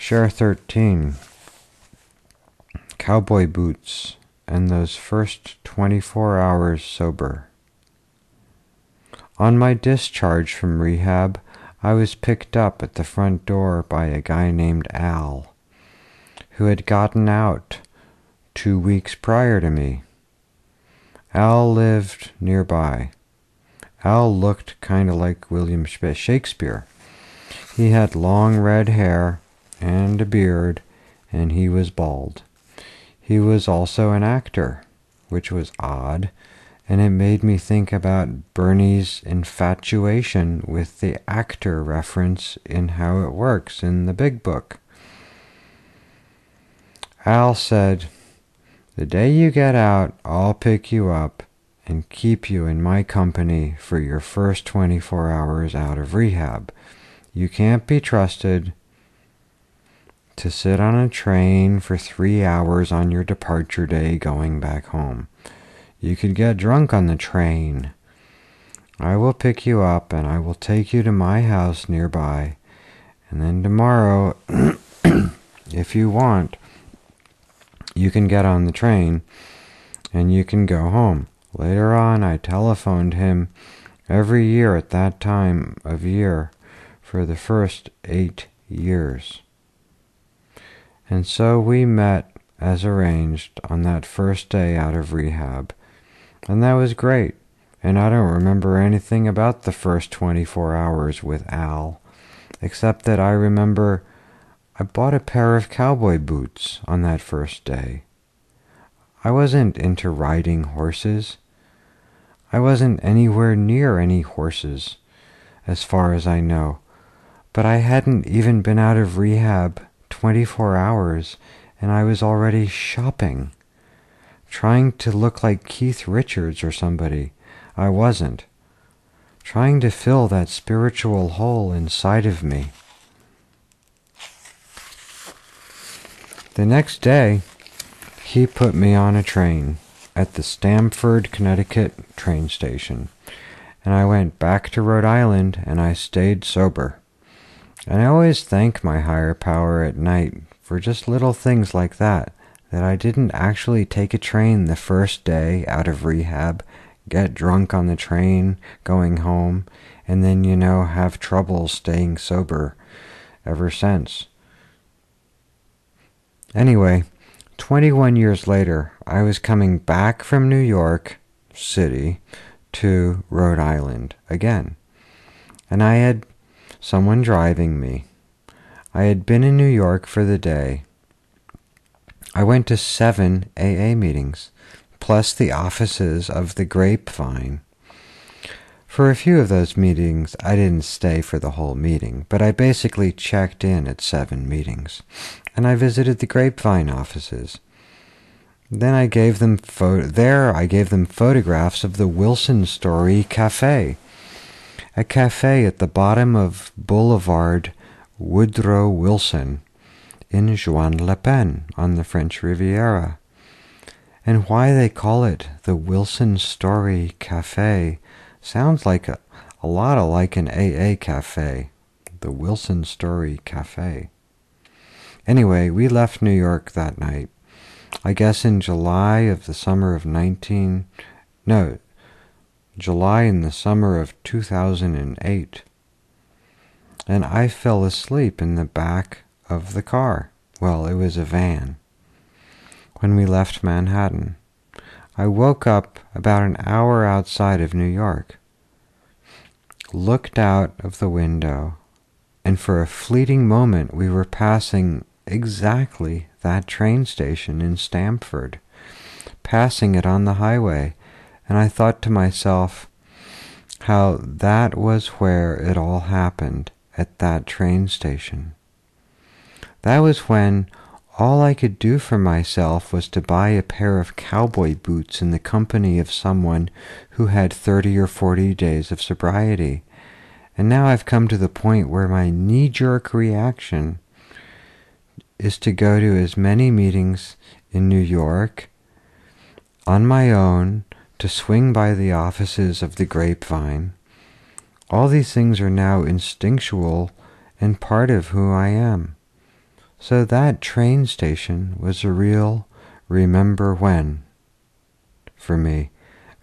Share 13. Cowboy boots and those first 24 hours sober. On my discharge from rehab, I was picked up at the front door by a guy named Al, who had gotten out 2 weeks prior to me. Al lived nearby. Al looked kind of like William Shakespeare. He had long red hair and a beard, and he was bald. He was also an actor, which was odd, and it made me think about Bernie's infatuation with the actor reference in How It Works in the Big Book. Al said, "The day you get out, I'll pick you up and keep you in my company for your first 24 hours out of rehab. You can't be trusted to sit on a train for 3 hours on your departure day going back home. You could get drunk on the train. I will pick you up and I will take you to my house nearby. And then tomorrow, if you want, you can get on the train and you can go home." Later on, I telephoned him every year at that time of year for the first 8 years. And so we met as arranged on that first day out of rehab. And that was great. And I don't remember anything about the first 24 hours with Al, except that I remember I bought a pair of cowboy boots on that first day. I wasn't into riding horses. I wasn't anywhere near any horses, as far as I know. But I hadn't even been out of rehab 24 hours, and I was already shopping, trying to look like Keith Richards or somebody. I wasn't. Trying to fill that spiritual hole inside of me. The next day, he put me on a train at the Stamford, Connecticut train station, and I went back to Rhode Island and I stayed sober. And I always thank my higher power at night for just little things like that I didn't actually take a train the first day out of rehab, get drunk on the train going home, and then, have trouble staying sober ever since. Anyway, 21 years later, I was coming back from New York City to Rhode Island again. And I had someone driving me. I had been in New York for the day. I went to 7 AA meetings, plus the offices of the Grapevine. For a few of those meetings, I didn't stay for the whole meeting, but I basically checked in at 7 meetings, and I visited the Grapevine offices. Then I gave them photographs of the Wilson Story Cafe, a cafe at the bottom of Boulevard Woodrow Wilson in Juan-les-Pins on the French Riviera. And why they call it the Wilson Story Cafe sounds like a lot like an AA cafe, the Wilson Story Cafe. Anyway, we left New York that night, I guess in July in the summer of 2008. And I fell asleep in the back of the car. Well, it was a van. When we left Manhattan, I woke up about an hour outside of New York, looked out of the window, and for a fleeting moment we were passing exactly that train station in Stamford, passing it on the highway, and I thought to myself how that was where it all happened, at that train station. That was when all I could do for myself was to buy a pair of cowboy boots in the company of someone who had 30 or 40 days of sobriety. And now I've come to the point where my knee-jerk reaction is to go to as many meetings in New York on my own, to swing by the offices of the Grapevine. All these things are now instinctual and part of who I am. So that train station was a real remember when for me,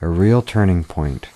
a real turning point.